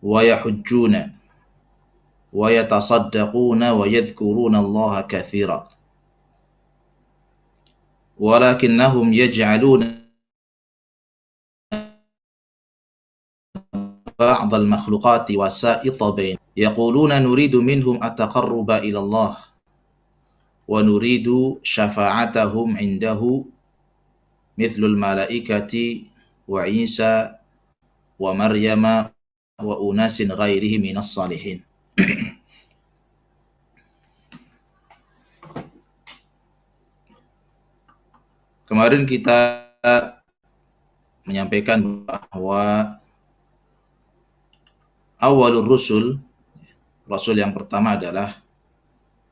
wa yahujjuna wa yatasaddaquna wa yadhkuruna Allah katsira walakinnahum yaj'aluna ba'd al-makhluqati wasa'ita bain yaquluna nuridu minhum at-taqarruba ila Allah wa nuridu syafa'atahum indahu mithlul malaikati wa Isa wa Maryama wa unasin ghairihi minas salihin. Kemarin kita menyampaikan bahwa awalur rusul, rasul yang pertama adalah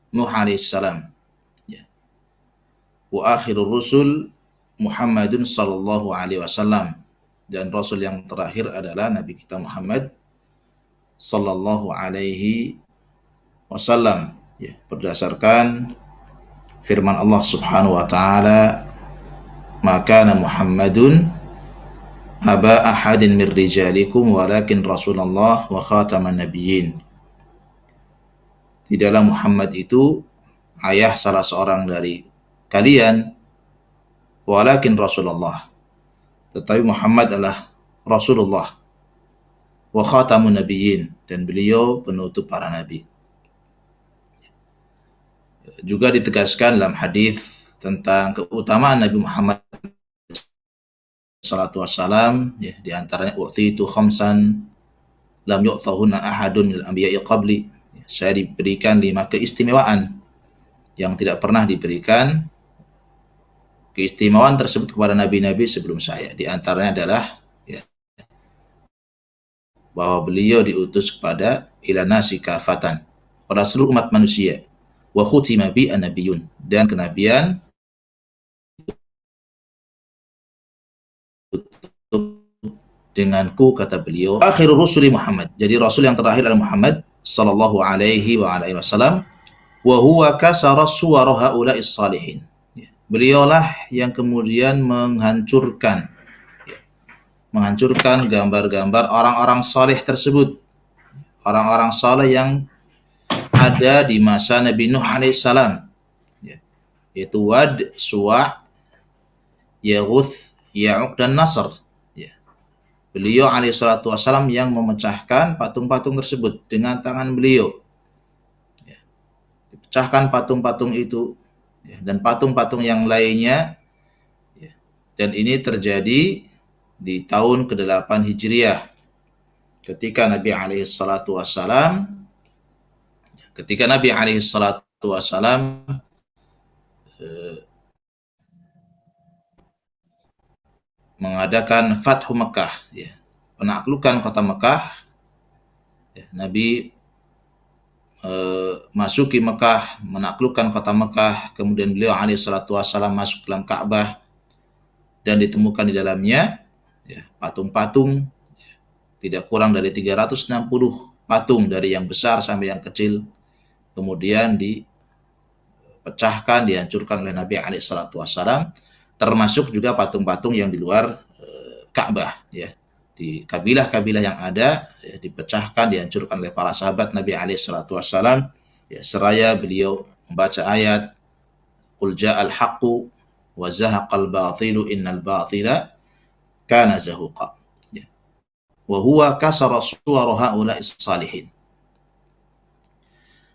Nuh alaihissalam. Wa akhirur rusul Muhammadun sallallahu alaihi wasallam, dan rasul yang terakhir adalah Nabi kita Muhammad sallallahu alaihi wasallam, berdasarkan firman Allah Subhanahu wa taala, maka Muhammadun aba ahadin min rijalikum walakin Rasulullah wa khataman nabiyyin. Tidaklah Muhammad itu ayah salah seorang dari kalian, walakin Rasulullah, tetapi Muhammad adalah Rasulullah, wa khatamun nabiyyin, dan beliau penutup para nabi. Juga ditegaskan dalam hadis tentang keutamaan Nabi Muhammad salatu wassalam, di antaranya u'titu khamsan lam yu'tahunna ahadun minal anbiya'i qabli. Saya diberikan 5 keistimewaan yang tidak pernah diberikan keistimewaan tersebut kepada nabi-nabi sebelum saya. Di antaranya adalah bahwa beliau diutus kepada ila nasi kafatan, pada seluruh umat manusia, wa khutima bi an-nabiyyun, dan kenabian denganku, kata beliau, akhirur rusuli Muhammad. Jadi rasul yang terakhir adalah Muhammad sallallahu alaihi wa alihi wasallam, wa huwa kasara suwara haula'is salihin. Beliaulah yang kemudian menghancurkan gambar-gambar orang-orang saleh tersebut, orang-orang saleh yang ada di masa Nabi Nuh alaihissalam, yaitu Wad, Suwa', Yaghuth, Ya'uq, dan Nasr. Beliau alaihissalatu wassalam yang memecahkan patung-patung tersebut dengan tangan beliau. Dipecahkan patung-patung itu, dan patung-patung yang lainnya, dan ini terjadi di tahun ke-8 Hijriah, ketika Nabi alaihissalatu wassalam mengadakan Fathu Mekah, penaklukan kota Mekah. Nabi masuki Mekah, menaklukkan kota Mekah, kemudian beliau alaihissalatu wassalam masuk dalam Ka'bah, dan ditemukan di dalamnya patung-patung, tidak kurang dari 360 patung, dari yang besar sampai yang kecil, kemudian dipecahkan, dihancurkan oleh Nabi alaihissalatu wassalam, termasuk juga patung-patung yang di luar Ka'bah, di kabilah-kabilah yang ada, dipecahkan, dihancurkan oleh para sahabat Nabi alaihissalatu wassalam, seraya beliau membaca ayat qul ja'al haqqu wa zahaqal batilu innal batila kana zahuqa, wa huwa kasara suwara haula'is salihin.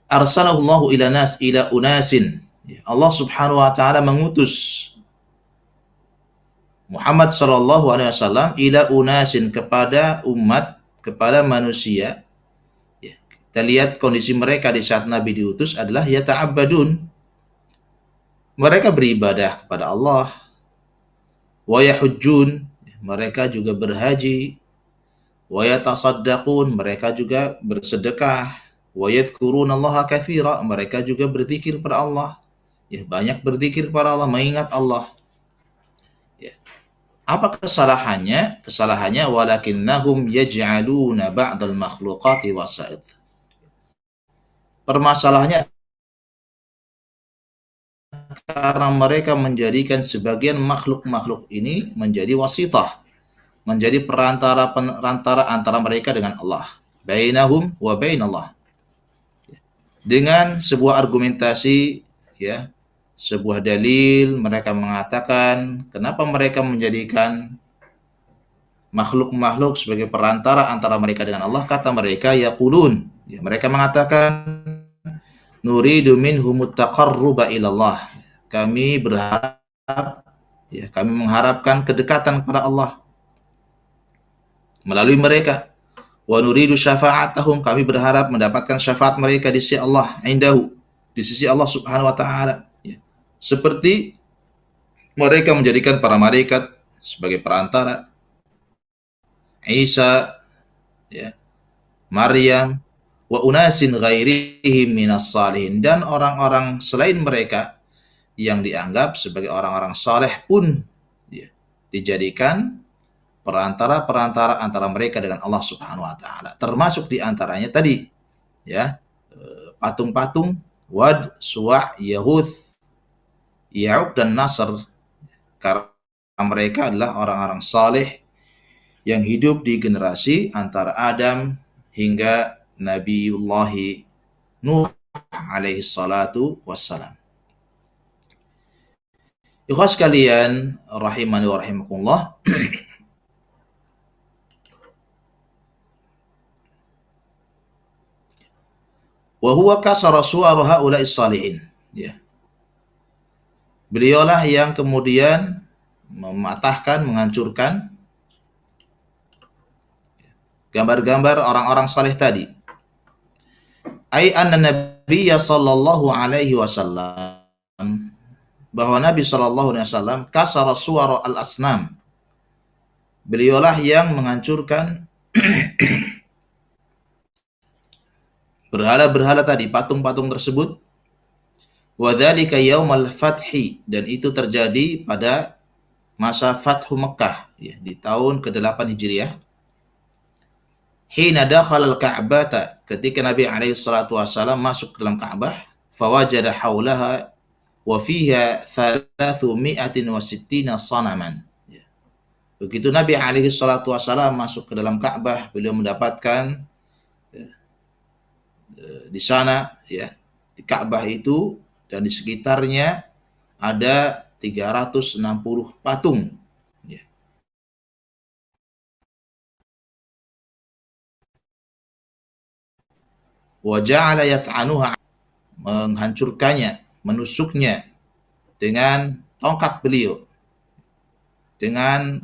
Arsalahu ila unasin. Allah Subhanahu wa taala mengutus Muhammad sallallahu alaihi wasallam ila unasin, kepada umat, kepada manusia. Kita lihat kondisi mereka di saat Nabi diutus adalah yata'abbadun, mereka beribadah kepada Allah, wa yahujjun, mereka juga berhaji, wa yatasaddaqun, mereka juga bersedekah, wa yadhkurunallaha katsira, mereka juga berzikir kepada Allah, banyak berzikir kepada Allah, mengingat Allah. Apa kesalahannya? Kesalahannya walakinnahum yaj'aluna ba'dal makhluqati wasa'id. Permasalahannya karena mereka menjadikan sebagian makhluk-makhluk ini menjadi wasitah, menjadi perantara antara mereka dengan Allah. bainahum wa bainallah. Dengan sebuah argumentasi, ya, sebuah dalil, mereka mengatakan kenapa mereka menjadikan makhluk-makhluk sebagai perantara antara mereka dengan Allah. Kata mereka, yaqulun, ya, mereka mengatakan, nuridu minhumut taqarruba ilallah. Kami berharap, ya, kami mengharapkan kedekatan kepada Allah melalui mereka. Wa nuridu syafa'atahum, kami berharap mendapatkan syafaat mereka di sisi Allah, indahu, di sisi Allah Subhanahu wa taala. Ya. Seperti mereka menjadikan para malaikat sebagai perantara, Isa, ya, Maryam, wa unasin ghairihim minas salihin, dan orang-orang selain mereka yang dianggap sebagai orang-orang saleh pun, ya, dijadikan perantara-perantara antara mereka dengan Allah Subhanahu wa taala. Termasuk di antaranya tadi, ya, patung-patung Wad, Suwa', Yahuth, Ya'uq dan Nasr, karena mereka adalah orang-orang saleh yang hidup di generasi antara Adam hingga Nabiullah Nuh alaihi salatu wassalam. Ikhwas sekalian, rahimani wa rahimakumullah. Wa huwa kasara suwara haula'is salihin. Ya. Beliaulah yang kemudian mematahkan, menghancurkan gambar-gambar orang-orang saleh tadi. Ai anna nabiyya sallallahu alaihi wasallam, bahwa Nabi sallallahu alaihi wasallam kasara suwara al-asnam. Beliaulah yang menghancurkan berhala-berhala tadi, patung-patung tersebut. Wa dzalika yaumal fathi, dan itu terjadi pada masa Fathu Mekah, ya, di tahun ke-8 Hijriah. Hina dakhala al-Ka'bata, ketika Nabi alaihi salatu wasallam masuk ke dalam Ka'bah, fawajada haulaha wa fiha 360 sanaman. Ya. Begitu Nabi alaihi salatu wasallam masuk ke dalam Ka'bah, beliau mendapatkan, ya, di sana, ya, di Ka'bah itu dan di sekitarnya ada 360 patung. Ya. Wa ja'ala yat'anuha, menghancurkannya, menusuknya dengan tongkat beliau, dengan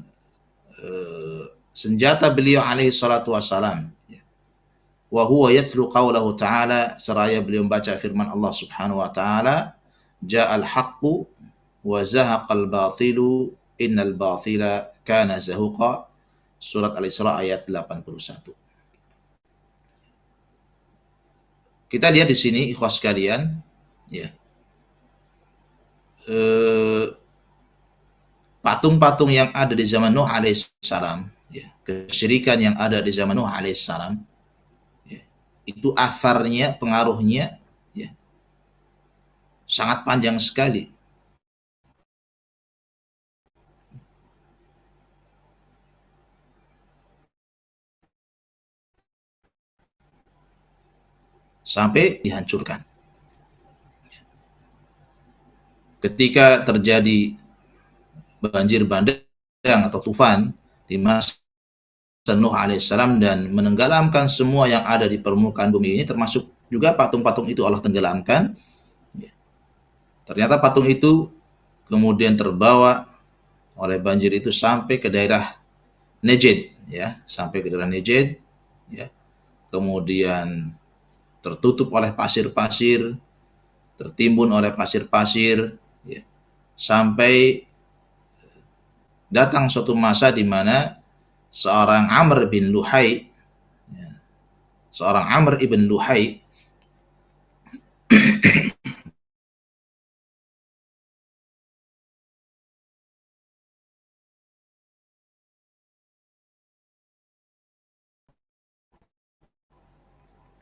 senjata beliau alaihi salatu wassalam. Wa huwa yatlu qawlahu ta'ala, seraya beliau membaca firman Allah Subhanahu wa ta'ala, ja'al haqqu wa zahaqal batilu innal batila kana zahuqa. Surat Al-Isra ayat 81. Kita lihat di sini, ikhwas sekalian, ya, patung-patung yang ada di zaman Nuh alaihissalam, ya, kesyirikan yang ada di zaman Nuh alaihissalam, ya, itu atharnya, pengaruhnya, ya, sangat panjang sekali. Sampai dihancurkan. Ketika terjadi banjir bandang atau tufan di masa Nuh alaihissalam dan menenggelamkan semua yang ada di permukaan bumi ini, termasuk juga patung-patung itu Allah tenggelamkan. Ternyata patung itu kemudian terbawa oleh banjir itu sampai ke daerah Najd, ya, sampai ke daerah Najd, ya. Kemudian tertutup oleh pasir-pasir, tertimbun oleh pasir-pasir, ya, sampai datang suatu masa di mana seorang Amr bin Luhai, ya, seorang Amr ibn Luhai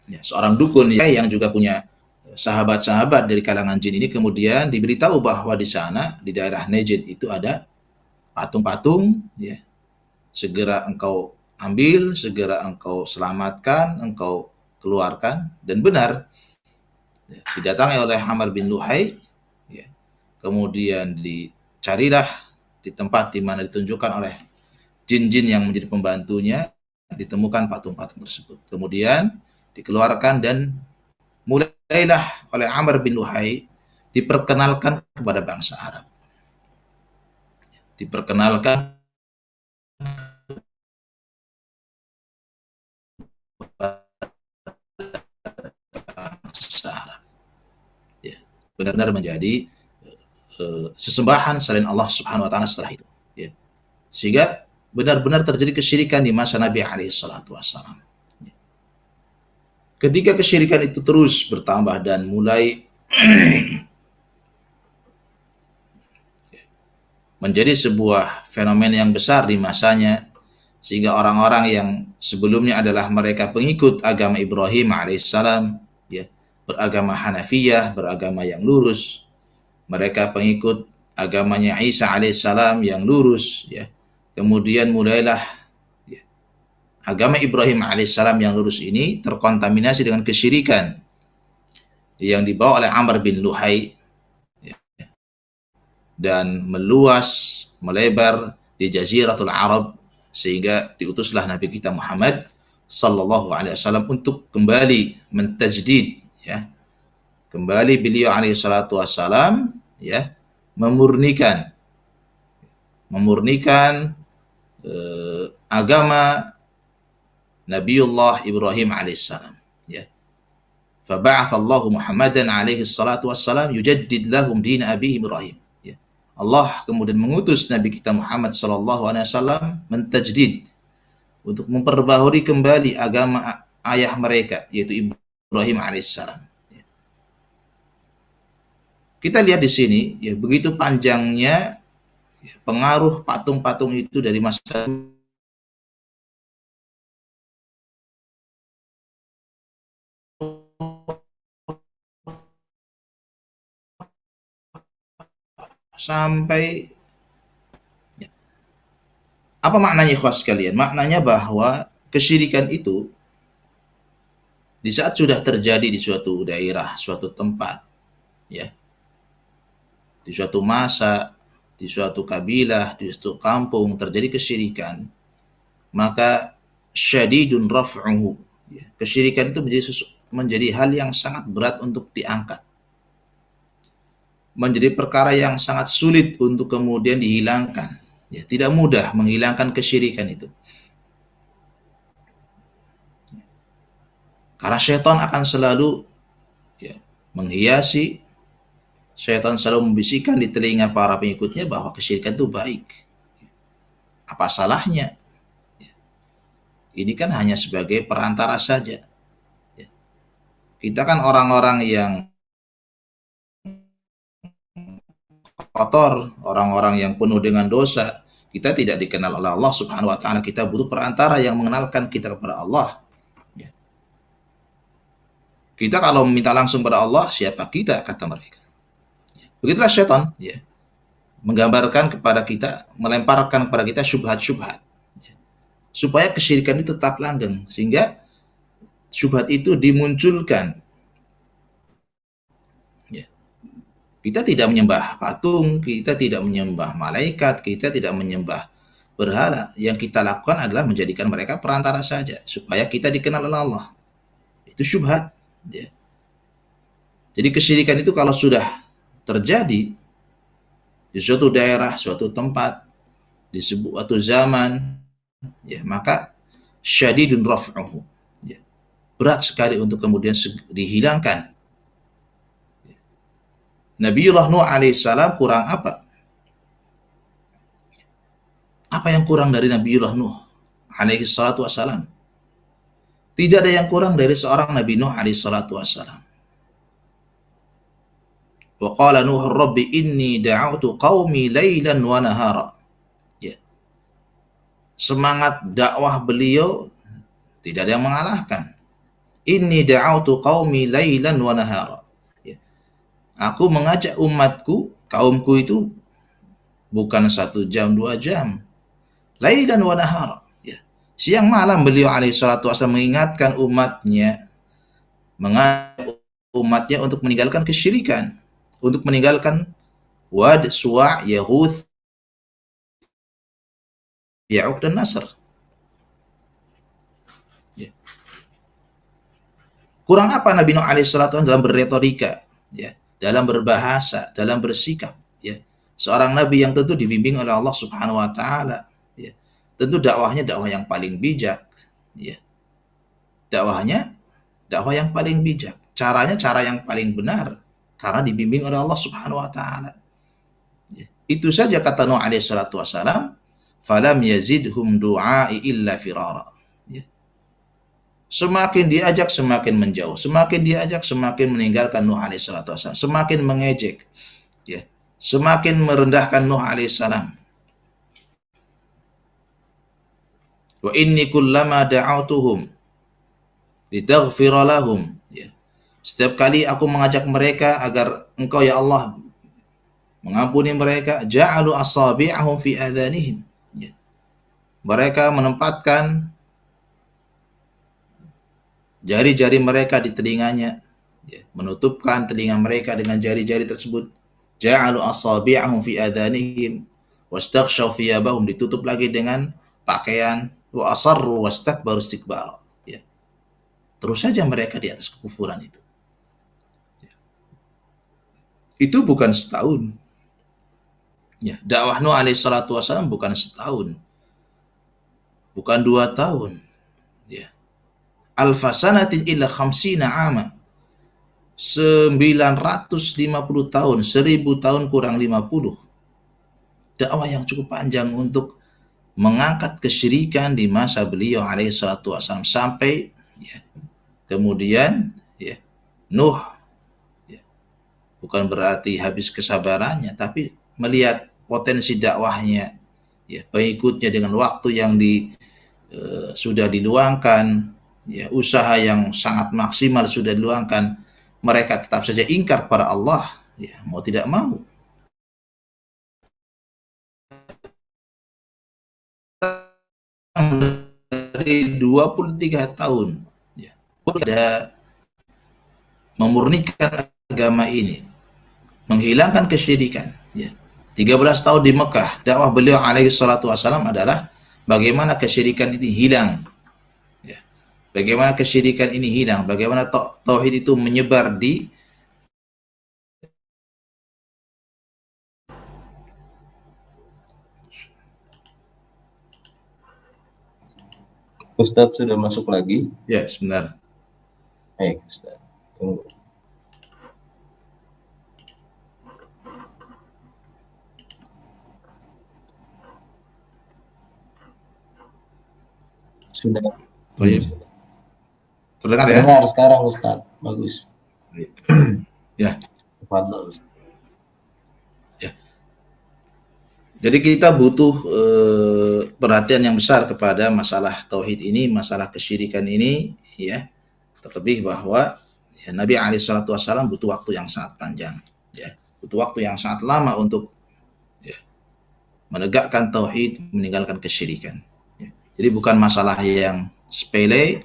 ya, seorang dukun, ya, yang juga punya sahabat-sahabat dari kalangan jin ini, kemudian diberitahu bahwa di sana di daerah Najd itu ada patung-patung, ya, segera engkau ambil, segera engkau selamatkan, engkau keluarkan. Dan benar, ya, didatangi oleh Amr bin Luhai, ya, kemudian dicarilah di tempat di mana ditunjukkan oleh jin-jin yang menjadi pembantunya, ditemukan patung-patung tersebut. Kemudian dikeluarkan dan mulailah oleh Amr bin Luhai diperkenalkan kepada bangsa Arab. Diperkenalkan bangsa Arab. Ya, benar-benar menjadi sesembahan selain Allah Subhanahu wa taala setelah itu. Ya. Sehingga benar-benar terjadi kesyirikan di masa Nabi alaihi salatu wassalam. Ketika kesyirikan itu terus bertambah dan mulai menjadi sebuah fenomena yang besar di masanya, sehingga orang-orang yang sebelumnya adalah mereka pengikut agama Ibrahim alaihissalam, ya, beragama Hanafiyah, beragama yang lurus, mereka pengikut agamanya Isa alaihissalam yang lurus, ya, kemudian mulailah, ya, agama Ibrahim alaihissalam yang lurus ini terkontaminasi dengan kesyirikan yang dibawa oleh Amr bin Luhai, ya, dan meluas, melebar di Jaziratul Arab, sehingga diutuslah Nabi kita Muhammad sallallahu alaihi wasallam untuk kembali mentajdid, ya, kembali beliau alaihi salatu wasallam, ya, memurnikan agama Nabiullah Ibrahim alaihissalam, ya. Faba'athallahu Muhammadan alaihi salatu wassalam yujaddid lahum din abihim Ibrahim. Ya. Allah kemudian mengutus Nabi kita Muhammad sallallahu alaihi wasallam mentajdid, untuk memperbaharui kembali agama ayah mereka, yaitu Ibrahim alaihissalam. Ya. Kita lihat di sini, ya, begitu panjangnya, ya, pengaruh patung-patung itu dari masa sampai, ya. Apa maknanya ikhwas sekalian? Maknanya bahwa kesyirikan itu di saat sudah terjadi di suatu daerah, suatu tempat, ya, di suatu masa, di suatu kabilah, di suatu kampung terjadi kesyirikan, maka syadidun raf'uhu, ya, kesyirikan itu menjadi hal yang sangat berat untuk diangkat, menjadi perkara yang sangat sulit untuk kemudian dihilangkan. Ya, tidak mudah menghilangkan kesyirikan itu. Karena syaitan akan selalu, ya, menghiasi, syaitan selalu membisikkan di telinga para pengikutnya bahwa kesyirikan itu baik. Apa salahnya? Ya. Ini kan hanya sebagai perantara saja. Ya. Kita kan orang-orang yang kotor, orang-orang yang penuh dengan dosa. Kita tidak dikenal oleh Allah Subhanahu wa taala. Kita butuh perantara yang mengenalkan kita kepada Allah. Ya. Kita kalau meminta langsung pada Allah, siapa kita, kata mereka. Ya. Begitulah syaitan, ya, menggambarkan kepada kita, melemparkan kepada kita syubhat-syubhat, ya, supaya kesyirikan itu tetap langgeng, sehingga syubhat itu dimunculkan. Kita tidak menyembah patung, kita tidak menyembah malaikat, kita tidak menyembah berhala. Yang kita lakukan adalah menjadikan mereka perantara saja, supaya kita dikenal oleh Allah. Itu syubhat. Ya. Jadi kesyirikan itu kalau sudah terjadi di suatu daerah, suatu tempat, di suatu zaman, ya, maka syadidun raf'uhu. Ya. Berat sekali untuk kemudian dihilangkan. Nabiullah Nuh alaihissalam kurang apa? Apa yang kurang dari Nabiullah Nuh alaihissalatu wassalam? Tidak ada yang kurang dari seorang Nabi Nuh alaihissalatu wassalam. Wa qala Nuh Rabbi inni da'autu qaumi laylan wa nahara. Ya. Semangat dakwah beliau tidak ada yang mengalahkan. Inni da'autu qaumi laylan wa nahara. Aku mengajak umatku, kaumku itu bukan 1 jam, 2 jam. Lailan wa nahar. Ya. Siang malam beliau alaihi salatu wasallam mengingatkan mengajak umatnya untuk meninggalkan kesyirikan, untuk meninggalkan Wad, Suwa', Yaghuth, Ya'uq dan Nasr. Ya. Kurang apa Nabi Nuh alaihi salatu wasallam dalam berretorika, ya, dalam berbahasa, dalam bersikap, ya. Seorang nabi yang tentu dibimbing oleh Allah Subhanahu wa taala, ya. Tentu dakwahnya dakwah yang paling bijak, ya. Dakwahnya dakwah yang paling bijak. Caranya cara yang paling benar karena dibimbing oleh Allah Subhanahu wa taala. Ya. Itu saja kata Nuh alaihi salatu wasallam, falam yazidhum du'ai illa firara. Ya. Semakin diajak semakin menjauh, semakin diajak semakin meninggalkan Nuh alaihi salatu wasallam, semakin mengejek, ya. Semakin merendahkan Nuh alaihi salam. Wa inni kullama da'autuhum litaghfira lahum, ya. Setiap kali aku mengajak mereka agar Engkau ya Allah mengampuni mereka, ja'alu asabi'ahum fi adhanihim, ya. Mereka menempatkan jari-jari mereka di telinganya, ya. Menutupkan telinga mereka dengan jari-jari tersebut. Ja'alu asabi'ahum fi adhanihim wastaghshaw thiyabahum, ditutup lagi dengan pakaian, wa asarru wastakbaru istikbara, ya. Terus saja mereka di atas kekufuran itu. Itu bukan setahun. Ya, dakwah Nuh alaihi salatu wasallam bukan setahun, bukan 2 tahun. Ya. Alfasanatin illa khamsina ama. 950 tahun, 1000 tahun kurang 50. Dakwah yang cukup panjang untuk mengangkat kesyirikan di masa beliau alaihi salatu wasallam sampai, ya, kemudian, ya, Nuh, ya, bukan berarti habis kesabarannya, tapi melihat potensi dakwahnya, ya, pengikutnya dengan waktu yang sudah diluangkan, ya, usaha yang sangat maksimal sudah diluangkan, mereka tetap saja ingkar kepada Allah, ya, mau tidak mau. Dari 23 tahun, ya, ada memurnikan agama ini, menghilangkan kesyirikan, ya. 13 tahun di Mekah, dakwah beliau alaihi salatu wasallam adalah bagaimana kesyirikan ini hilang, ya. Bagaimana kesyirikan ini hilang, bagaimana tauhid itu menyebar di Ustadz sudah masuk lagi. Ya, sebentar. Baik, Ustadz. Tunggu. Sudah. Terdengar ya? Terdengar sekarang Ustadz. Bagus. Ya. Tafadhol, Ustadz. Ya. Jadi kita butuh perhatian yang besar kepada masalah tauhid ini, masalah kesyirikan ini, ya. Terlebih bahwa, ya, Nabi alaihi salatu wasallam butuh waktu yang sangat panjang, ya. Butuh waktu yang sangat lama untuk, ya, menegakkan tauhid, meninggalkan kesyirikan. Ya. Jadi bukan masalah yang sepele,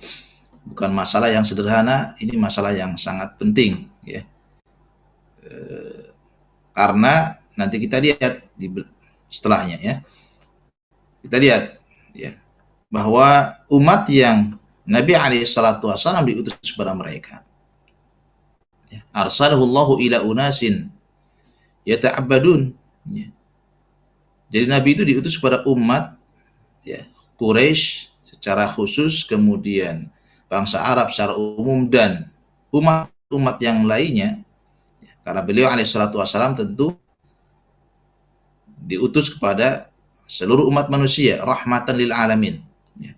bukan masalah yang sederhana, ini masalah yang sangat penting, ya. Karena nanti kita lihat di setelahnya, ya. Kita lihat, ya, bahwa umat yang Nabi alaihi salatu wasallam diutus kepada mereka, ya, arsalahullahu ila unasin yata'abbadun, ya. Jadi Nabi itu diutus kepada umat, ya, Quraisy secara khusus, kemudian bangsa Arab secara umum, dan umat-umat yang lainnya, ya, karena beliau alaihi salatu wasallam tentu diutus kepada seluruh umat manusia, rahmatan lil alamin. Ya.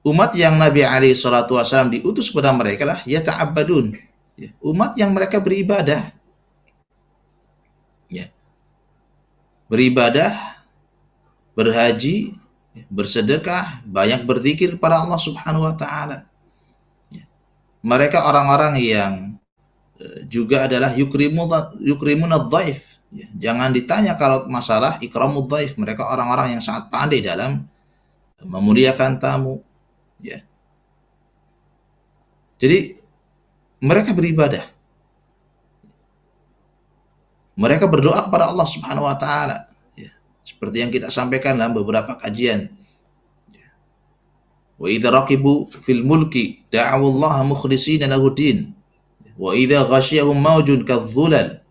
Umat yang Nabi alaihi salatu wasallam diutus kepada mereka lah yata'abbadun, ya, umat yang mereka beribadah, ya, beribadah, berhaji, ya, bersedekah, banyak berzikir pada Allah Subhanahu wa taala. Ya. Mereka orang-orang yang juga adalah yukrimuna dhaif. Ya, jangan ditanya kalau masalah ikramud dhaif, mereka orang-orang yang sangat pandai dalam memuliakan tamu, ya. Jadi mereka beribadah, mereka berdoa kepada Allah Subhanahu wa taala, ya. Seperti yang kita sampaikan dalam beberapa kajian. Wa idza raqibu fil mulki da'u Allah mukhlishina lahu din. Wa idza ghasyahum maujun kadzulal.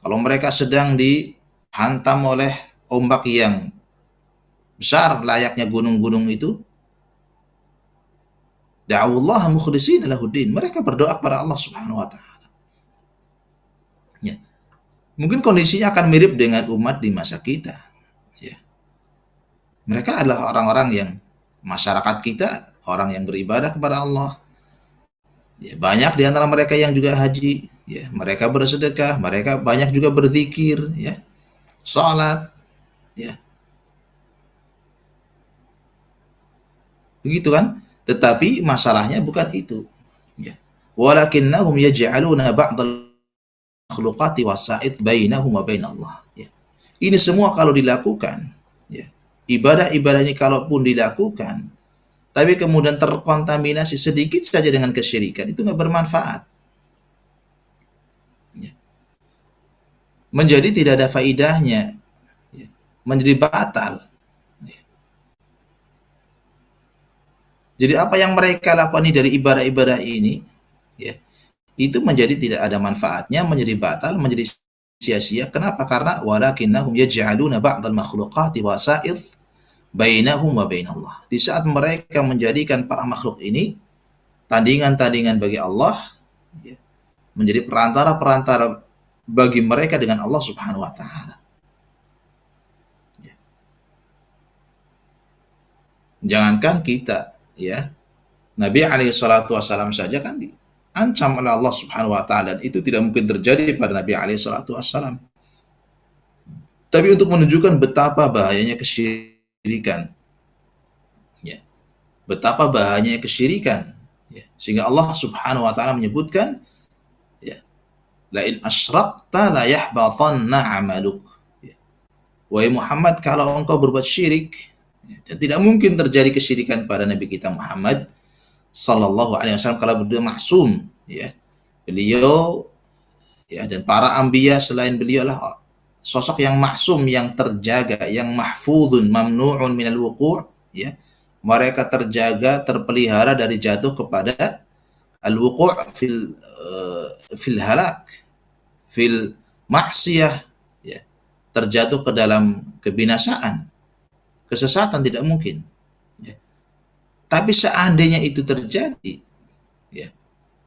Kalau mereka sedang dihantam oleh ombak yang besar layaknya gunung-gunung itu, da'u Allah mukhlishina lahu din. Mereka berdoa kepada Allah Subhanahu wa taala. Ya. Mungkin kondisinya akan mirip dengan umat di masa kita, ya. Mereka adalah orang-orang yang masyarakat kita, orang yang beribadah kepada Allah. Ya, banyak di antara mereka yang juga haji, ya, mereka bersedekah, mereka banyak juga berzikir, ya, salat, ya. Begitu kan? Tetapi masalahnya bukan itu, ya. Walakinnahum yaj'aluna ba'dal makhluqati wasa'id bainahum wa bainallah, ya. Ini semua kalau dilakukan, ya, ibadah-ibadah ini kalaupun dilakukan, tapi kemudian terkontaminasi sedikit saja dengan kesyirikan, itu nggak bermanfaat. Ya. Menjadi tidak ada faidahnya, ya. Menjadi batal. Ya. Jadi apa yang mereka lakukan ini dari ibadah-ibadah ini, ya, itu menjadi tidak ada manfaatnya, menjadi batal, menjadi sia-sia. Kenapa? Karena walakinnahum yaj'aluna ba'dal makhluqati wasa'id bainahum wa bainallah. Di saat mereka menjadikan para makhluk ini tandingan-tandingan bagi Allah, ya, menjadi perantara-perantara bagi mereka dengan Allah Subhanahu wa taala. Ya. Jangankan kita, ya. Nabi alaihi salatu wasallam saja kan diancam oleh Allah Subhanahu wa taala, dan itu tidak mungkin terjadi pada Nabi alaihi salatu wasallam. Tapi untuk menunjukkan betapa bahayanya kesyirikan, ya, betapa bahayanya kesyirikan, ya, sehingga Allah Subhanahu wa taala menyebutkan, ya, la in asyrakta la yahbatanna amaluk, ya. Wahai Muhammad, kalau engkau berbuat syirik, ya, dan tidak mungkin terjadi kesyirikan pada Nabi kita Muhammad sallallahu alaihi wasallam kalau beliau maksum, ya. Beliau, ya, dan para anbiya selain beliau lah sosok yang maksum, yang terjaga, yang mahfudun mamnu'un minal wuqu', ya. Mereka terjaga, terpelihara dari jatuh kepada al-wuqu' fil halak, fil maksiyah, ya. Terjatuh ke dalam kebinasaan, kesesatan tidak mungkin, ya. Tapi seandainya itu terjadi, ya,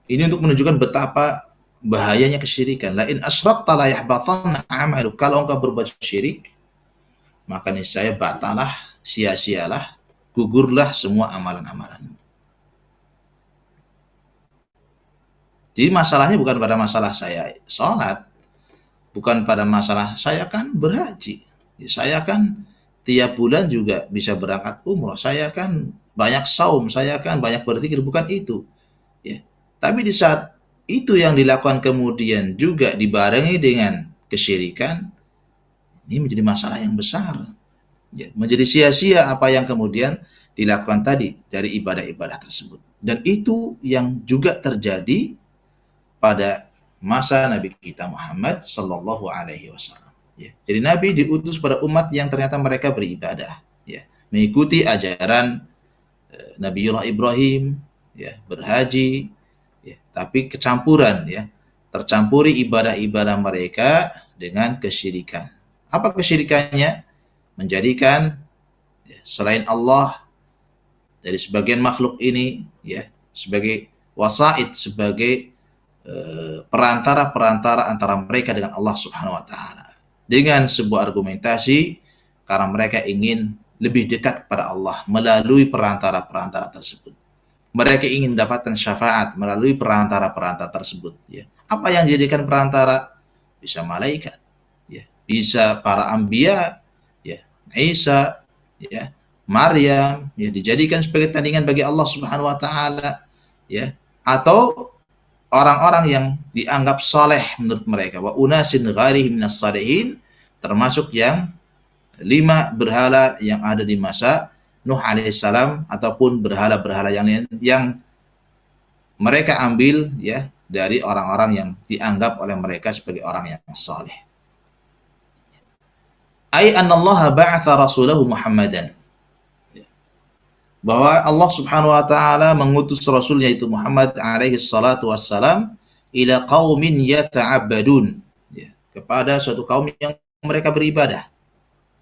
ini untuk menunjukkan betapa bahayanya kesyirikan. La in asyrakta la yahbatanna amaluk. Kalau engkau berbuat syirik, maka niscaya batalah, sia-sialah, gugurlah semua amalan-amalan. Jadi masalahnya bukan pada masalah saya sholat, bukan pada masalah saya kan berhaji, saya kan tiap bulan juga bisa berangkat umroh, saya kan banyak saum, saya kan banyak berzikir, bukan itu, ya. Tapi di saat itu yang dilakukan kemudian juga dibarengi dengan kesyirikan, ini menjadi masalah yang besar, ya. Menjadi sia-sia apa yang kemudian dilakukan tadi dari ibadah-ibadah tersebut. Dan itu yang juga terjadi pada masa Nabi kita Muhammad sallallahu alaihi wasallam, ya. Jadi Nabi diutus pada umat yang ternyata mereka beribadah, ya, mengikuti ajaran Nabiullah Ibrahim, ya, berhaji, ya, tapi kecampuran, ya, tercampuri ibadah-ibadah mereka dengan kesyirikan. Apa kesyirikannya? Menjadikan, ya, selain Allah dari sebagian makhluk ini, ya, sebagai wasaid, sebagai perantara-perantara antara mereka dengan Allah Subhanahu wa taala. Dengan sebuah argumentasi karena mereka ingin lebih dekat kepada Allah melalui perantara-perantara tersebut. Mereka ingin mendapatkan syafaat melalui perantara-perantara tersebut, ya. Apa yang dijadikan perantara? Bisa malaikat, ya, bisa para anbiya, ya, Isa, ya, Maryam, ya, dijadikan sebagai tandingan bagi Allah Subhanahu wa taala, ya, atau orang-orang yang dianggap soleh menurut mereka, wa unasin ghairihim minas salihin, termasuk yang 5 berhala yang ada di masa Nuh alaihissalam ataupun berhala-berhala yang lain yang mereka ambil ya dari orang-orang yang dianggap oleh mereka sebagai orang yang saleh. Ai annallaha ba'atha rasulahu Muhammadan, bahwa Allah Subhanahu wa taala mengutus rasulnya itu Muhammad alaihi salatu wassalam ila qaumin yata'abbadun, ya, kepada suatu kaum yang mereka beribadah.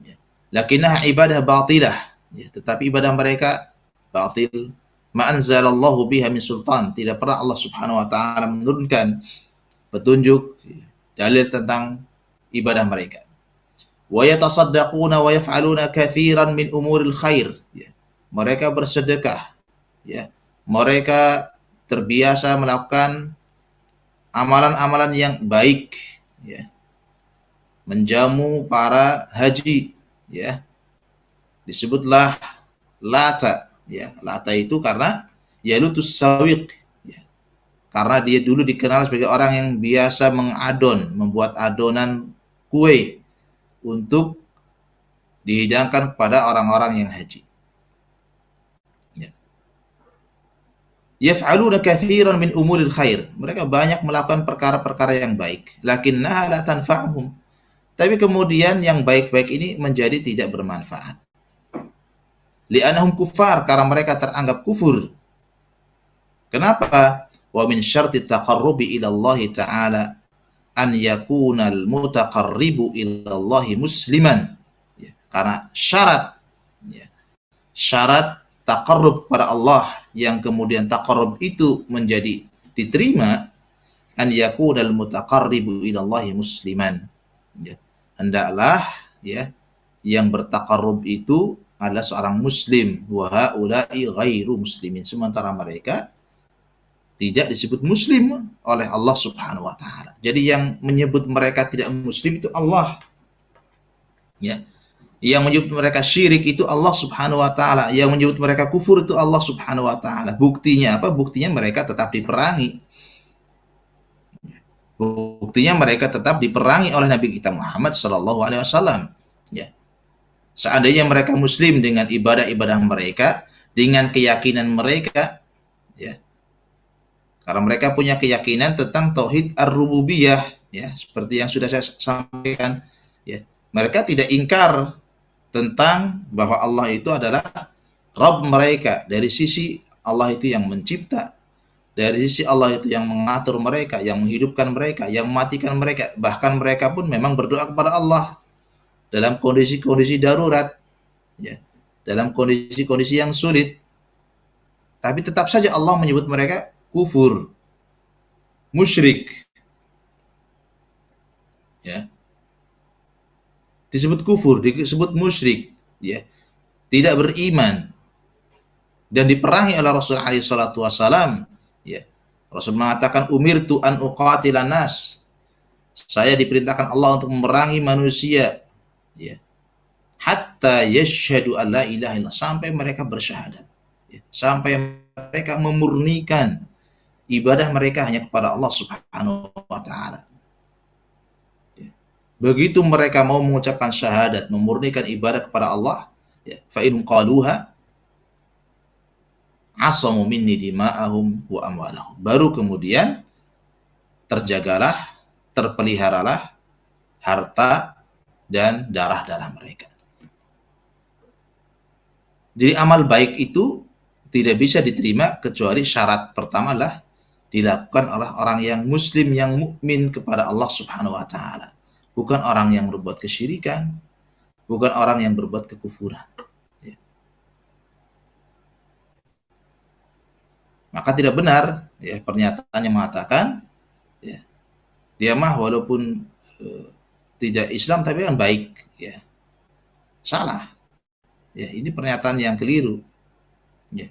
Ya. Lakinnah ibadah batilah, ya, tetapi ibadah mereka batil. Ma anzalallahu biha min sultan, tidak pernah Allah Subhanahu wa taala menurunkan petunjuk, dalil tentang ibadah mereka. Wa yatasaddaquna wa yaf'aluna katsiran min umuril khair, ya. Mereka bersedekah, ya. Mereka terbiasa melakukan amalan-amalan yang baik, ya. Menjamu para haji, ya. Disebutlah Lata, ya. Lata itu karena yalutus sawiq, ya. Karena dia dulu dikenal sebagai orang yang biasa membuat adonan kue untuk dihidangkan kepada orang-orang yang haji. Yaf'aluna katsiran min umuril khair. Mereka banyak melakukan perkara-perkara yang baik. Lakinnaha la tanfa'uhum. Tapi kemudian yang baik-baik ini menjadi tidak bermanfaat. Li'annahum kuffar, karena mereka teranggap kufur. Kenapa? Wa min syarti taqarrubi ila Allah Ta'ala an yakuna al-mutaqarribu ila Allah musliman. Ya, karena syarat, ya, syarat taqarrub kepada Allah yang kemudian taqarrub itu menjadi diterima, an yakunal mutaqarribu ila Allah musliman, ya. Hendaklah, ya, yang bertaqarrub itu adalah seorang muslim, wa haula'i ghairu muslimin, sementara mereka tidak disebut muslim oleh Allah Subhanahu wa taala. Jadi yang menyebut mereka tidak muslim itu Allah, ya. Yang menyebut mereka syirik itu Allah Subhanahu wa taala, yang menyebut mereka kufur itu Allah Subhanahu wa taala. Buktinya apa? Buktinya mereka tetap diperangi. Buktinya mereka tetap diperangi oleh Nabi kita Muhammad sallallahu alaihi wasallam, ya. Seandainya mereka muslim dengan ibadah-ibadah mereka, dengan keyakinan mereka, ya. Karena mereka punya keyakinan tentang tauhid ar-rububiyah, ya, seperti yang sudah saya sampaikan, ya. Mereka tidak ingkar tentang bahwa Allah itu adalah Rabb mereka. Dari sisi Allah itu yang mencipta, dari sisi Allah itu yang mengatur mereka, yang menghidupkan mereka, yang mematikan mereka. Bahkan mereka pun memang berdoa kepada Allah dalam kondisi-kondisi darurat, ya, dalam kondisi-kondisi yang sulit. Tapi tetap saja Allah menyebut mereka kufur, musyrik, ya. Disebut kufur, disebut musyrik, ya, tidak beriman, dan diperangi oleh Rasul alaihi salatu wasalam, ya. Rasul mengatakan umirtu an uqatilan nas, saya diperintahkan Allah untuk memerangi manusia, ya, hatta yashhadu an la ilaha illallah, sampai mereka bersyahadat, ya. Sampai mereka memurnikan ibadah mereka hanya kepada Allah Subhanahu wa taala. Begitu mereka mau mengucapkan syahadat, memurnikan ibadah kepada Allah, ya, fa in qaluha asamu minni dima'ahum wa amwalahum. Baru kemudian terjagalah, terpeliharalah harta dan darah-darah mereka. Jadi amal baik itu tidak bisa diterima kecuali syarat pertama adalah dilakukan oleh orang yang muslim, yang mukmin kepada Allah Subhanahu wa taala. Bukan orang yang berbuat kesyirikan, bukan orang yang berbuat kekufuran, ya. Maka tidak benar, ya, pernyataan yang mengatakan, ya, dia mah walaupun tidak Islam tapi kan baik, ya. Salah, ya, ini pernyataan yang keliru, ya.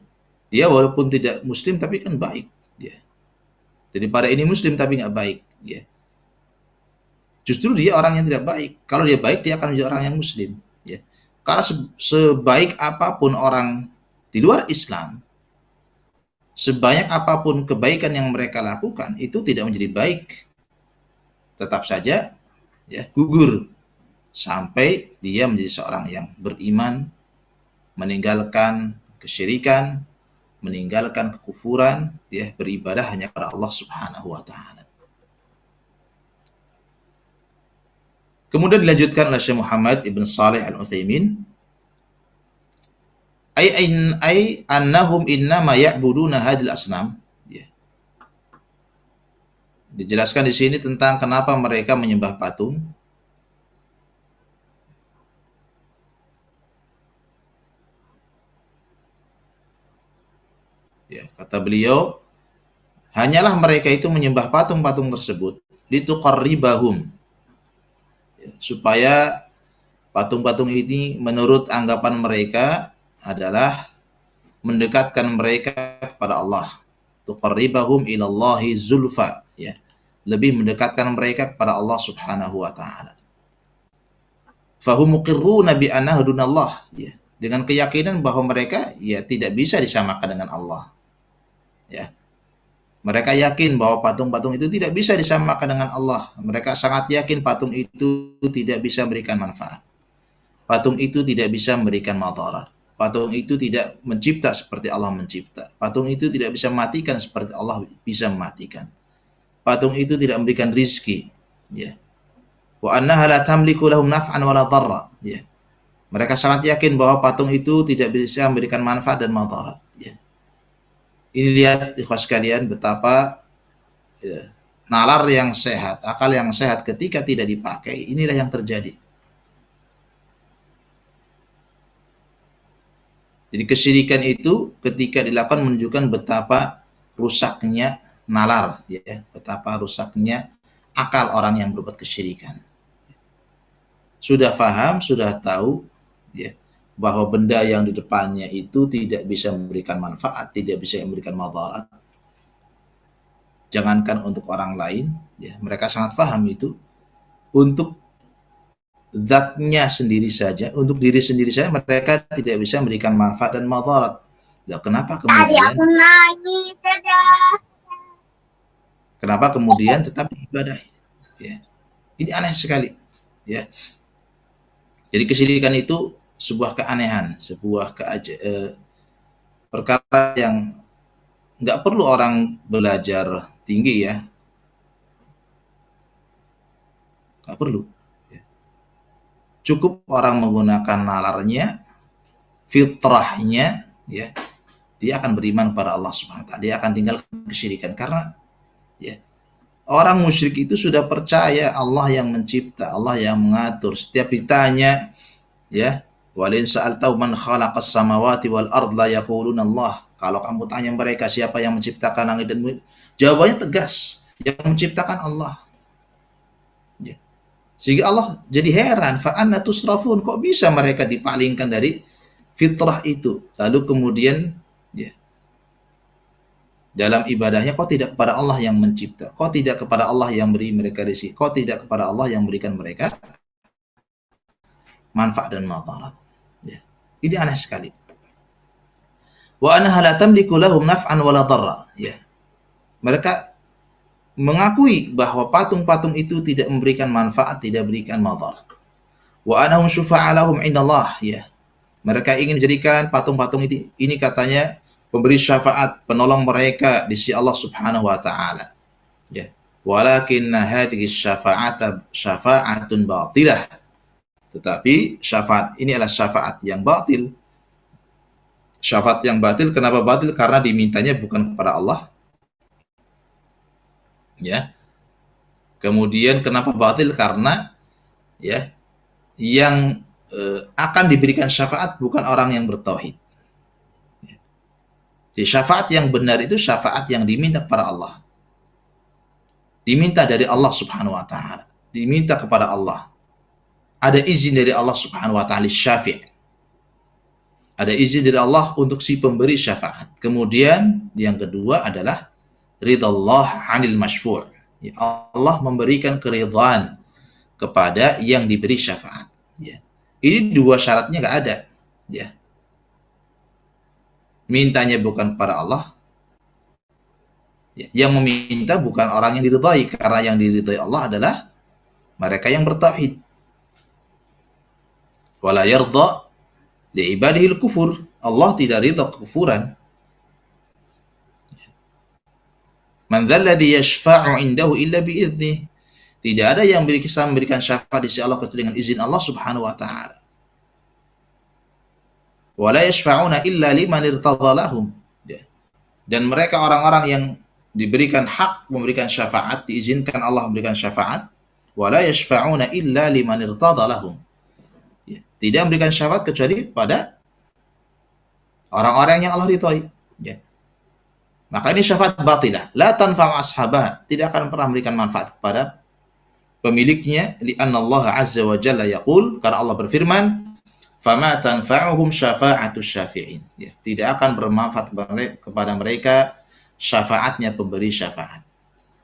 Dia walaupun tidak Muslim tapi kan baik, ya. Daripada ini Muslim tapi nggak baik, ya. Justru dia orang yang tidak baik. Kalau dia baik, dia akan menjadi orang yang muslim, ya. Karena sebaik apapun orang di luar Islam, sebanyak apapun kebaikan yang mereka lakukan, itu tidak menjadi baik. Tetap saja, ya, gugur, sampai dia menjadi seorang yang beriman, meninggalkan kesyirikan, meninggalkan kekufuran, ya, beribadah hanya kepada Allah Subhanahu wa taala. Kemudian dilanjutkan oleh Syekh Muhammad Ibn Saleh Al-Utsaimin, ay annahum innama ya'buduna hadil asnam. Ya. Dijelaskan di sini tentang kenapa mereka menyembah patung. Ya, kata beliau, hanyalah mereka itu menyembah patung-patung tersebut lituqarribahum, ya, supaya patung-patung ini menurut anggapan mereka adalah mendekatkan mereka kepada Allah. Tuqarribahum ilallahi zulfa, ya. Lebih mendekatkan mereka kepada Allah Subhanahu wa taala. Fahum muqirruna bi annahu dunallah, ya. Dengan keyakinan bahwa mereka ya tidak bisa disamakan dengan Allah. Ya. Mereka yakin bahwa patung-patung itu tidak bisa disamakan dengan Allah. Mereka sangat yakin patung itu tidak bisa memberikan manfaat. Patung itu tidak bisa memberikan madarat. Patung itu tidak mencipta seperti Allah mencipta. Patung itu tidak bisa mematikan seperti Allah bisa mematikan. Patung itu tidak memberikan rizki. Ya. Wa annaha la tamliku lahum naf'an wala dharra. Ya. Mereka sangat yakin bahwa patung itu tidak bisa memberikan manfaat dan madarat. Ya. Ini lihat ikhwas sekalian betapa, ya, nalar yang sehat, akal yang sehat ketika tidak dipakai, inilah yang terjadi. Jadi kesyirikan itu ketika dilakukan menunjukkan betapa rusaknya nalar, ya, betapa rusaknya akal orang yang berbuat kesyirikan. Sudah paham, sudah tahu, ya, bahwa benda yang di depannya itu tidak bisa memberikan manfaat, tidak bisa memberikan madarat. Jangankan untuk orang lain, ya, mereka sangat paham itu. Untuk zatnya sendiri saja, untuk diri sendiri saja mereka tidak bisa memberikan manfaat dan madarat. Ya, kenapa kemudian tetap ibadah? Ya. Ini aneh sekali, ya. Jadi kesyirikan itu sebuah keanehan, sebuah perkara yang nggak perlu orang belajar tinggi, ya, nggak perlu. Cukup orang menggunakan nalarnya, fitrahnya, ya, dia akan beriman pada Allah Subhanahu wa taala. Dia akan tinggal kesyirikan karena, ya, orang musyrik itu sudah percaya Allah yang mencipta, Allah yang mengatur. Setiap ditanya, ya, walin sa'altahu man khalaqas samawati wal ard la yaquluna Allah. Kalau kamu tanya mereka siapa yang menciptakan langit dan bumi, jawabannya tegas, yang menciptakan Allah. Ya. Sehingga Allah jadi heran, fa anna tusrafun, kok bisa mereka dipalingkan dari fitrah itu. Lalu kemudian, ya, dalam ibadahnya kok tidak kepada Allah yang mencipta, kok tidak kepada Allah yang beri mereka rezeki, kok tidak kepada Allah yang berikan mereka manfaat dan madarat. Ya. Ini aneh sekali. Wa annaha la tamliku lahum naf'an wala dharra. Ya. Mereka mengakui bahwa patung-patung itu tidak memberikan manfaat, tidak memberikan madarat. Wa annahum syufa'a lahum indallah. Ya. Mereka ingin menjadikan patung-patung ini katanya pemberi syafaat, penolong mereka di sisi Allah Subhanahu wa taala. Ya. Walakinna hadhihi syafa'atun batilah. Tetapi syafaat ini adalah syafaat yang batil. Syafaat yang batil, kenapa batil? Karena dimintanya bukan kepada Allah. Ya. Kemudian kenapa batil? Karena, ya, yang akan diberikan syafaat bukan orang yang bertauhid. Ya. Jadi syafaat yang benar itu syafaat yang diminta kepada Allah. Diminta dari Allah Subhanahu wa taala. Diminta kepada Allah. Ada izin dari Allah Subhanahu wa taala syafi'. Ada izin dari Allah untuk si pemberi syafaat. Kemudian yang kedua adalah ridallah 'anil masyfu'. Ya, Allah memberikan keridhaan kepada yang diberi syafaat. Ya. Ini dua syaratnya nggak ada. Ya. Mintanya bukan kepada Allah. Ya. Yang meminta bukan orang yang diridhai, karena yang diridhai Allah adalah mereka yang bertauhid. Wala yarda li ibadihi al-kufur. Allah tidak ridha kekufuran. Man dzalladzi yashfa'u 'indahu illa bi'idznih. Tidak ada yang bisa memberikan syafaat di sisi Allah kecuali dengan izin Allah Subhanahu wa taala. Wala yashfa'una illa liman irtadha lahum. Dan mereka orang-orang yang diberikan hak memberikan syafaat, diizinkan Allah memberikan syafaat, wala yashfa'una illa liman irtadha lahum. Tidak memberikan syafaat kecuali pada orang-orang yang Allah ridhoi. Ya. Maka ini syafaat batilah, la tanfa'u ashabah, tidak akan pernah memberikan manfaat kepada pemiliknya, li'anna Allah azza wa jalla yaqul, karena Allah berfirman, fama tanfa'uhum syafa'atus syafi'in. Ya, tidak akan bermanfaat kepada mereka syafaatnya pemberi syafaat.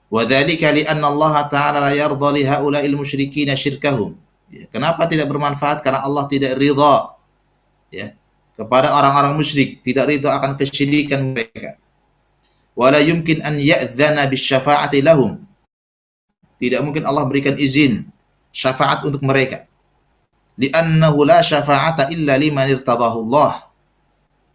Wa dzalika li'anna Allah ta'ala la yarda li haula'il musyrikina syirkahum. Ya, kenapa tidak bermanfaat? Karena Allah tidak ridha, ya, kepada orang-orang musyrik, tidak ridha akan kesyirikan mereka. Wala yumkin an ya'dzana bisyafa'ati lahum. Tidak mungkin Allah berikan izin syafaat untuk mereka. Li'annahu la syafa'ata illa liman irtadahu Allah.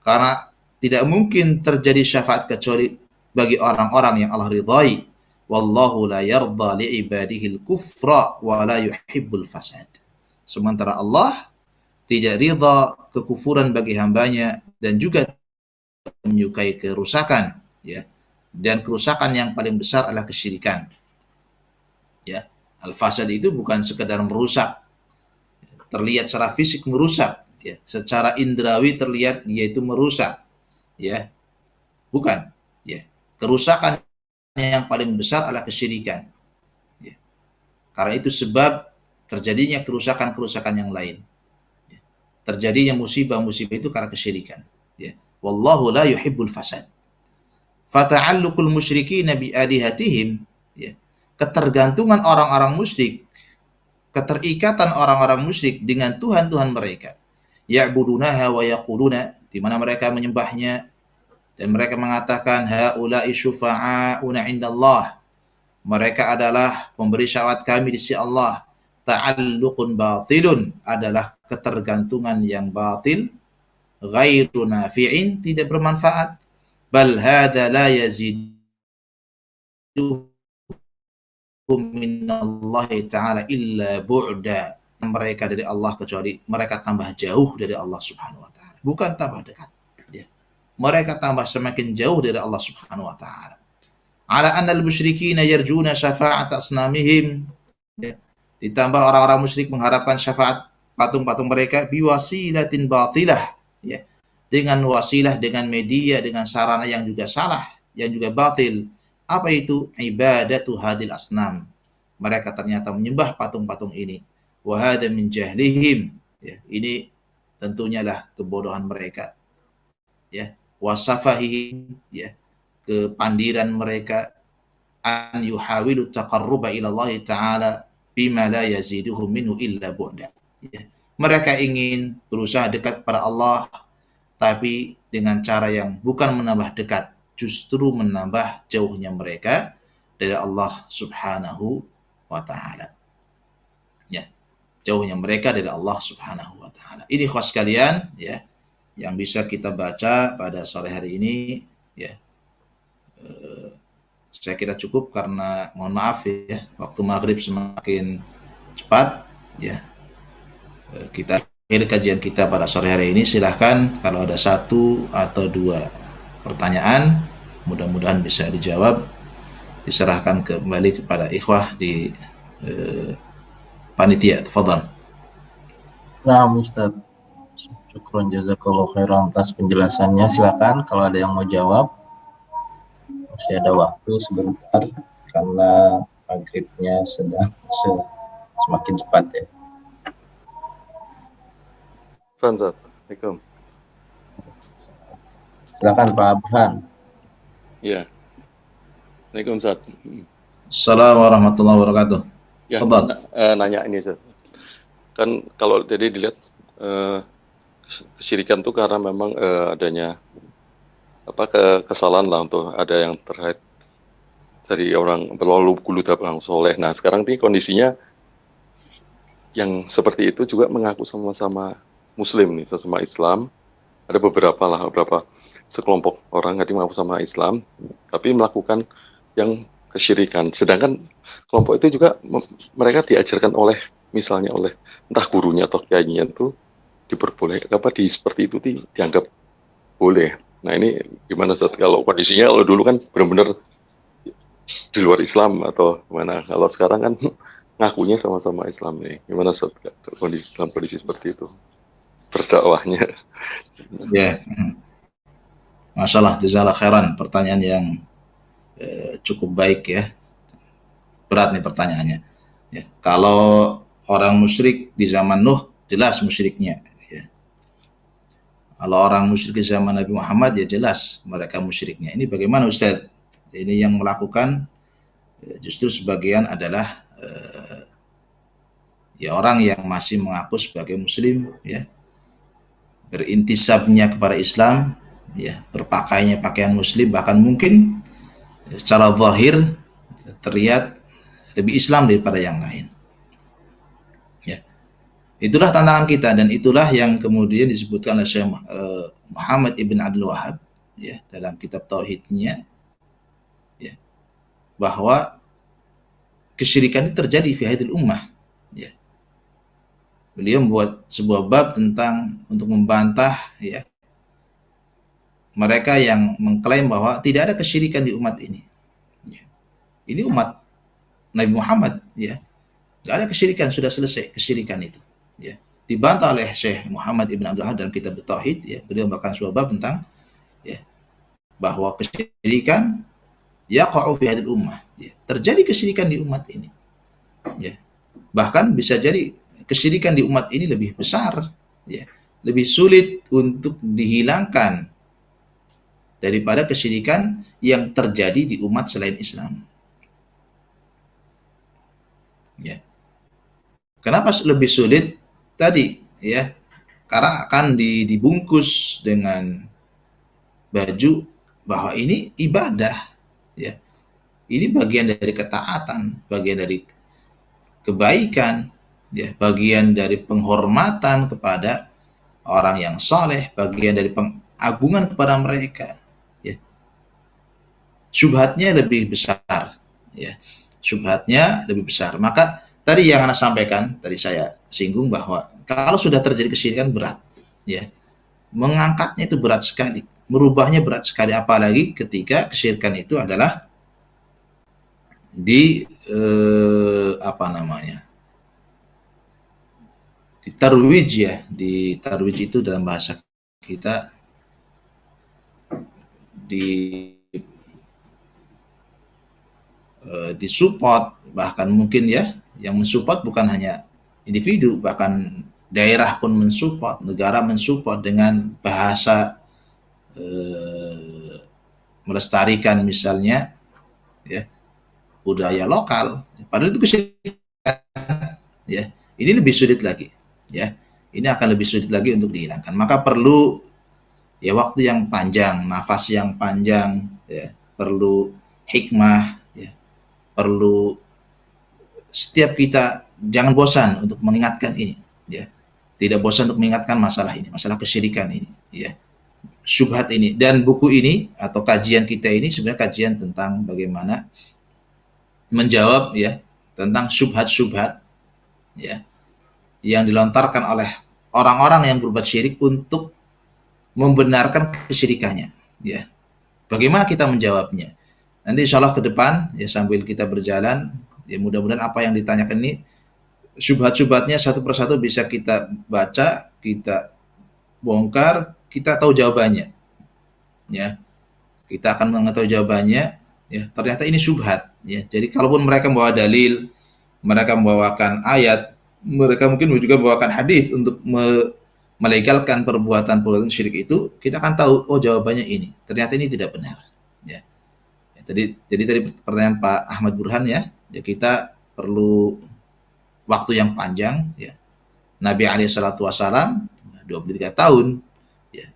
Karena tidak mungkin terjadi syafaat kecuali bagi orang-orang yang Allah ridhai. Wallahu la yarda li'ibadihi al-kufra wa la yuhibbul fasad. Sementara Allah tidak ridha kekufuran bagi hambanya dan juga menyukai kerusakan, ya. Dan kerusakan yang paling besar adalah kesyirikan. Ya, al-fasad itu bukan sekedar merusak, terlihat secara fisik merusak, ya, secara indrawi terlihat dia itu merusak, ya, bukan, ya, kerusakan yang paling besar adalah kesyirikan, ya. Karena itu sebab terjadinya kerusakan-kerusakan yang lain, ya. Terjadinya musibah-musibah itu karena kesyirikan, ya. Wallahu la yuhibbul fasad. Fata'alluqul musyrikin bi alihatihim, ya. Ketergantungan orang-orang musyrik, keterikatan orang-orang musyrik dengan Tuhan-Tuhan mereka, ya'budunaha wa yaquluna, di mana mereka menyembahnya dan mereka mengatakan haula'i syufa'auna 'indallah, mereka adalah pemberi syafaat kami di sisi Allah. Ta'alluqun batilun, adalah ketergantungan yang batil, ghairu nafi'in, tidak bermanfaat, bal hadza la yazidu minallahi ta'ala illa bu'da. Mereka dari Allah kecuali mereka tambah jauh dari Allah Subhanahu wa taala, bukan tambah dekat, ya. Mereka tambah semakin jauh dari Allah Subhanahu wa taala. Ala annal musyrikina yarjuna syafa'at asnamihim, ya. Ditambah orang-orang musyrik mengharapkan syafaat patung-patung mereka biwasilatin batilah, ya. Dengan wasilah, dengan media, dengan sarana yang juga salah, yang juga batil. Apa itu? Ibadatu hadil asnam. Mereka ternyata menyembah patung-patung ini. Wa hadza min jahlihim, ya. Ini tentunya lah kebodohan mereka, ya. Wasafahihim, ya, kepandiran mereka, an yuhawilu taqarruba ila Allah ta'ala bima la yaziduhum minhu illa bu'da, ya. Mereka ingin berusaha dekat kepada Allah, tapi dengan cara yang bukan menambah dekat, justru menambah jauhnya mereka dari Allah Subhanahu wa ta'ala, ya. Jauhnya mereka dari Allah Subhanahu wa ta'ala. Ini khas kalian, ya, yang bisa kita baca pada sore hari ini, ya. Saya kira cukup karena mohon maaf, ya, waktu maghrib semakin cepat, ya. Kita akhir kajian kita pada sore hari ini. Silahkan kalau ada satu atau dua pertanyaan, mudah-mudahan bisa dijawab, diserahkan kembali kepada ikhwah di panitia. Tafadhal. Nah, Ustaz, syukron jazakallahu khairan atas penjelasannya. Silakan kalau ada yang mau jawab. Masih ada waktu sebentar karena maghribnya sedang semakin cepat, ya. Assalamualaikum. Silakan Pak Abhan. Ya. Assalamualaikum, Ustaz. Assalamualaikum warahmatullahi wabarakatuh. Ya, Tafadhal. nanya ini, Ustaz. Kan kalau jadi dilihat kesyirikan itu karena memang adanya kesalahan lah, untuk ada yang terkait dari orang berlalu kulut orang soleh. Nah, sekarang ini kondisinya yang seperti itu juga mengaku sama-sama Muslim nih, sama Islam. Ada beberapa sekelompok orang yang mengaku sama Islam, tapi melakukan yang kesyirikan. Sedangkan kelompok itu juga mereka diajarkan oleh misalnya oleh entah gurunya atau kiainya itu diperbolehkan seperti itu dianggap boleh. Nah ini gimana Ustaz kalau kondisinya kalau dulu kan benar-benar di luar Islam atau mana? Kalau sekarang kan ngakunya sama-sama Islam nih. Gimana Ustaz dalam kondisi seperti itu berdakwahnya? Ya, masalah jazakallahu khairan, pertanyaan yang cukup baik ya. Berat nih pertanyaannya. Ya, kalau orang musyrik di zaman Nuh jelas musyriknya. Ya. Kalau orang musyrik di zaman Nabi Muhammad ya jelas mereka musyriknya. Ini bagaimana Ustaz? Ini yang melakukan justru sebagian adalah ya orang yang masih mengaku sebagai Muslim, ya, berintisabnya kepada Islam, ya, berpakaiannya pakaian Muslim, bahkan mungkin secara zahir terlihat lebih Islam daripada yang lain. Ya. Itulah tantangan kita dan itulah yang kemudian disebutkan oleh Syekh Muhammad ibn Abdul Wahab ya dalam kitab tauhidnya ya bahwa kesyirikan itu terjadi fi hadil ummah ya. Beliau membuat sebuah bab tentang untuk membantah ya mereka yang mengklaim bahwa tidak ada kesyirikan di umat ini. Ya. Ini umat Nabi Muhammad ya. Tidak ada kesyirikan, sudah selesai kesyirikan itu. Ya. Dibantah oleh Syekh Muhammad ibn Abdul Wahab dalam kitab Tauhid ya. Beliau membawakan sebuah bab tentang ya bahwa kesyirikan yaqa'u fi hadil ummah. Ya. Terjadi kesyirikan di umat ini. Ya. Bahkan bisa jadi kesyirikan di umat ini lebih besar ya. Lebih sulit untuk dihilangkan daripada kesyirikan yang terjadi di umat selain Islam. Ya. Kenapa lebih sulit? Tadi ya, karena akan dibungkus dengan baju bahwa ini ibadah ya. Ini bagian dari ketaatan, bagian dari kebaikan ya, bagian dari penghormatan kepada orang yang saleh, bagian dari pengagungan kepada mereka ya. Syubhatnya lebih besar ya. Syubhatnya lebih besar. Maka tadi yang Anda sampaikan, tadi saya singgung bahwa kalau sudah terjadi kesyirikan berat, ya, mengangkatnya itu berat sekali, merubahnya berat sekali, apalagi ketika kesyirikan itu adalah di di tarwij ya, di tarwij itu dalam bahasa kita disupport, bahkan mungkin ya yang mensupport bukan hanya individu, bahkan daerah pun mensupport, negara mensupport dengan bahasa melestarikan misalnya ya budaya lokal, padahal itu kesyirikan ya. Ini lebih sulit lagi ya, ini akan lebih sulit lagi untuk dihilangkan, maka perlu ya waktu yang panjang, nafas yang panjang ya, perlu hikmah ya, perlu setiap kita jangan bosan untuk mengingatkan ini ya, tidak bosan untuk mengingatkan masalah ini, masalah kesyirikan ini ya, syubhat ini. Dan buku ini atau kajian kita ini sebenarnya kajian tentang bagaimana menjawab ya tentang syubhat-syubhat ya yang dilontarkan oleh orang-orang yang berbuat syirik untuk membenarkan kesyirikannya ya. Bagaimana kita menjawabnya? Nanti insya Allah ke depan ya sambil kita berjalan ya mudah-mudahan apa yang ditanyakan ini syubhat-syubhatnya satu persatu bisa kita baca, kita bongkar, kita tahu jawabannya ya. Kita akan mengetahui jawabannya ya, ternyata ini syubhat ya. Jadi kalaupun mereka membawa dalil, mereka membawakan ayat, mereka mungkin juga membawakan hadis untuk melegalkan perbuatan syirik itu, kita akan tahu oh jawabannya ini. Ternyata ini tidak benar ya. Jadi tadi pertanyaan Pak Ahmad Burhan ya, kita perlu waktu yang panjang ya. Nabi alaihi salatu wasalam 23 tahun ya.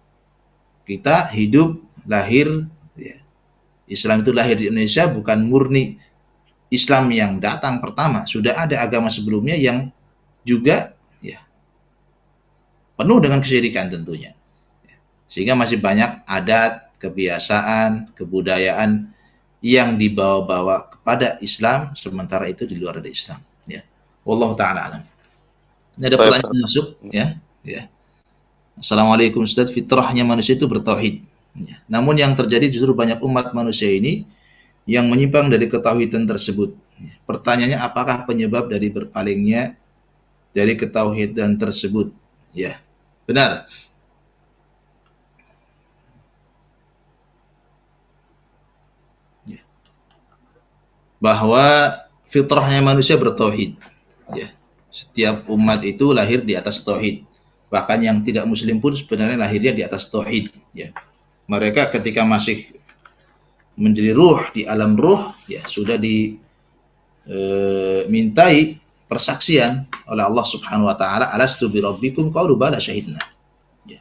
Kita hidup lahir ya. Islam itu lahir di Indonesia bukan murni Islam yang datang pertama, sudah ada agama sebelumnya yang juga ya penuh dengan kesyirikan tentunya. Sehingga masih banyak adat, kebiasaan, kebudayaan yang dibawa-bawa kepada Islam sementara itu di luar dari Islam. Ya, wallahu taala alam. Ini ada Baik, pertanyaan Ustaz. masuk, ya. Ya. Assalamualaikum Ustaz, fitrahnya manusia itu bertauhid. Ya. Namun yang terjadi justru banyak umat manusia ini yang menyimpang dari ketauhidan tersebut. Ya. Pertanyaannya, apakah penyebab dari berpalingnya dari ketauhidan tersebut? Ya, benar. Ya. Bahwa fitrahnya manusia bertauhid. Ya. Setiap umat itu lahir di atas tauhid. Bahkan yang tidak muslim pun sebenarnya lahirnya di atas tauhid. Ya. Mereka ketika masih menjadi ruh di alam ruh, ya sudah dimintai persaksian oleh Allah Subhanahu wa taala, alastu bi rabbikum qalu bala syahidna. Ya.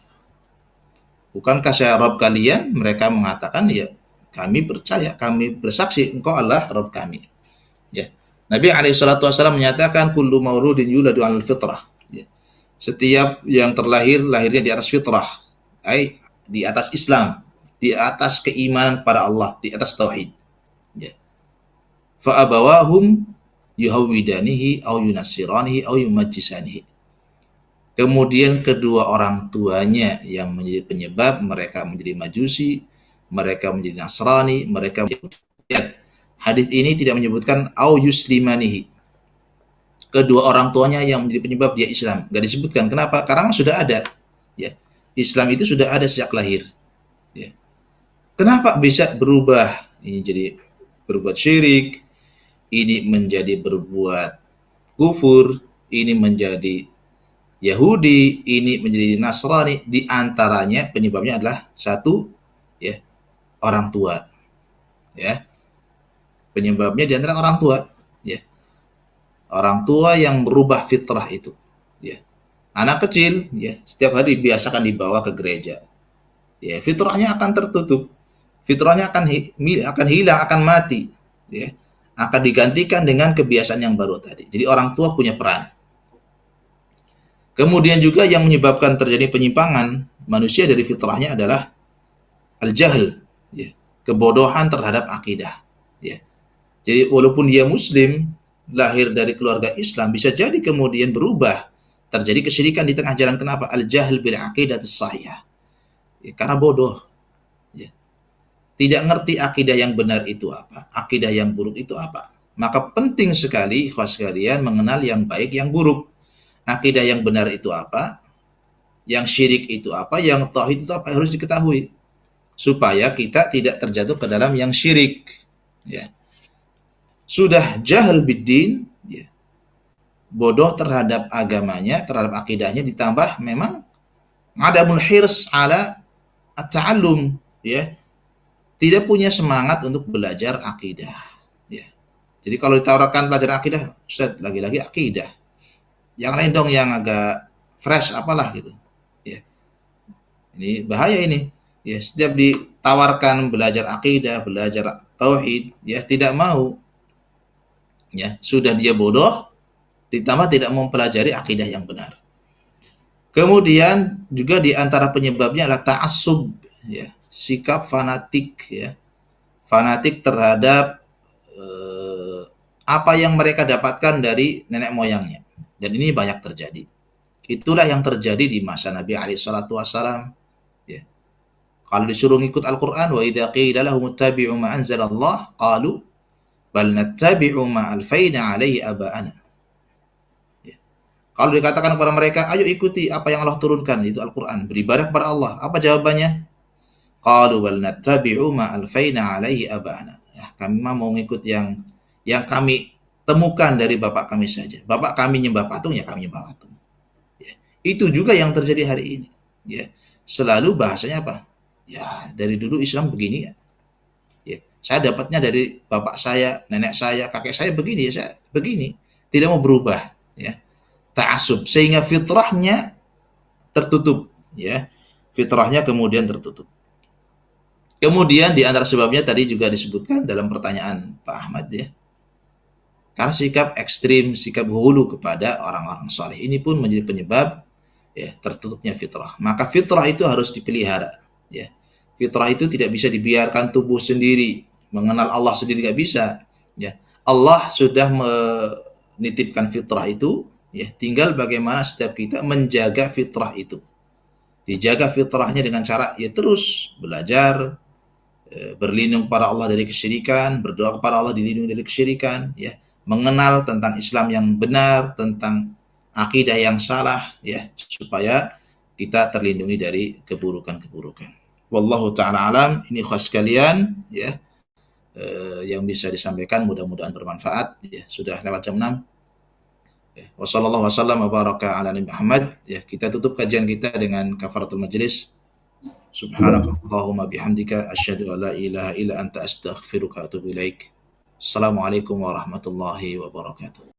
Bukankah saya Rabb kalian? Mereka mengatakan, ya kami percaya, kami bersaksi engkau adalah Rabb kami. Ya. Nabi alaihi salatu wasallam menyatakan kullu mauludin yuladu 'alal fitrah. Ya. Setiap yang terlahir lahirnya di atas fitrah, di atas Islam, di atas keimanan kepada Allah, di atas tauhid. Ya. Fa abawahum yuhawidanihi au yunassiranihi au yumajjisanihi. Kemudian kedua orang tuanya yang menjadi penyebab mereka menjadi Majusi, mereka menjadi Nasrani, mereka menjadi hadis ini tidak menyebutkan au yuslimanihi. Kedua orang tuanya yang menjadi penyebab dia Islam. Gak disebutkan. Kenapa? Karena sudah ada. Ya. Islam itu sudah ada sejak lahir. Ya. Kenapa bisa berubah? Ini jadi berbuat syirik, ini menjadi berbuat kufur, ini menjadi Yahudi, ini menjadi Nasrani. Di antaranya penyebabnya adalah satu, ya, orang tua. Ya. Penyebabnya di antara orang tua, ya. Orang tua yang merubah fitrah itu, ya. Anak kecil, ya, setiap hari dibiasakan dibawa ke gereja. Ya, fitrahnya akan tertutup. Fitrahnya akan hilang, akan mati, ya. Akan digantikan dengan kebiasaan yang baru tadi. Jadi orang tua punya peran. Kemudian juga yang menyebabkan terjadi penyimpangan manusia dari fitrahnya adalah al-jahl, ya, kebodohan terhadap akidah. Ya. Jadi walaupun dia muslim, lahir dari keluarga Islam, bisa jadi kemudian berubah, terjadi kesyirikan di tengah jalan. Kenapa? Al-jahl bil aqidatus sahihah. Ya, karena bodoh. Ya. Tidak ngerti akidah yang benar itu apa, akidah yang buruk itu apa. Maka penting sekali ikhwas sekalian mengenal yang baik, yang buruk. Akidah yang benar itu apa, yang syirik itu apa, yang tauhid itu apa, harus diketahui supaya kita tidak terjatuh ke dalam yang syirik. Ya. Sudah jahil biddin, ya, bodoh terhadap agamanya, terhadap akidahnya, ditambah memang adamul hirs ala at-ta'allum, ya, tidak punya semangat untuk belajar akidah. Ya. Jadi kalau ditawarkan pelajaran akidah, Ustaz, lagi-lagi akidah. Yang lain dong yang agak fresh apalah gitu. Ya. Ini bahaya ini. Ya, setiap ditawarkan belajar akidah, belajar tauhid, ya tidak mau. Ya, sudah dia bodoh, ditambah tidak mempelajari akidah yang benar. Kemudian juga di antara penyebabnya adalah ta'assub, ya, sikap fanatik, ya. Fanatik terhadap apa yang mereka dapatkan dari nenek moyangnya. Dan ini banyak terjadi. Itulah yang terjadi di masa Nabi alaihi salatu wasallam. Ya. Kalau disuruh ngikut Al-Qur'an, wa idza qila lahum ittabi'u ma anzalallah qalu bal nattabi'u ma alfaina alaihi aba'ana. Ya. Kalau dikatakan kepada mereka, ayo ikuti apa yang Allah turunkan, itu Al-Qur'an, beribadah kepada Allah. Apa jawabannya? Qalu bal nattabi'u ma alfaina alaihi aba'ana. Ya, kami mau ngikut yang kami temukan dari bapak kami saja. Bapak kami nyembah patung, ya kami nyembah patung. Ya. Itu juga yang terjadi hari ini. Ya. Selalu bahasanya apa? Ya, dari dulu Islam begini ya. Ya. Saya dapatnya dari bapak saya, nenek saya, kakek saya begini, ya saya begini. Tidak mau berubah. Ya. Ta'assub. Sehingga fitrahnya tertutup. Ya. Fitrahnya kemudian tertutup. Kemudian di antara sebabnya tadi juga disebutkan dalam pertanyaan Pak Ahmad, ya. Karena sikap ekstrim, sikap hulu kepada orang-orang saleh ini pun menjadi penyebab ya tertutupnya fitrah. Maka fitrah itu harus dipelihara. Ya, fitrah itu tidak bisa dibiarkan tumbuh sendiri, mengenal Allah sendiri nggak bisa. Ya, Allah sudah menitipkan fitrah itu. Ya, tinggal bagaimana setiap kita menjaga fitrah itu. Dijaga fitrahnya dengan cara ya terus belajar, berlindung kepada Allah dari kesyirikan, berdoa kepada Allah dilindungi dari kesyirikan, ya, mengenal tentang Islam yang benar, tentang akidah yang salah, ya, supaya kita terlindungi dari keburukan-keburukan. Wallahu taala alam, ini khas sekalian, ya, yang bisa disampaikan, mudah-mudahan bermanfaat. Ya, sudah lewat jam 6. Ya, wassallallahu wasallam wa baraka ala Nabi Muhammad. Ya, kita tutup kajian kita dengan kafaratul majlis. Subhanakallahumma bihamdika asyhadu an la ilaha illa anta astaghfiruka wa atubu ilaik. Assalamualaikum warahmatullahi wabarakatuh.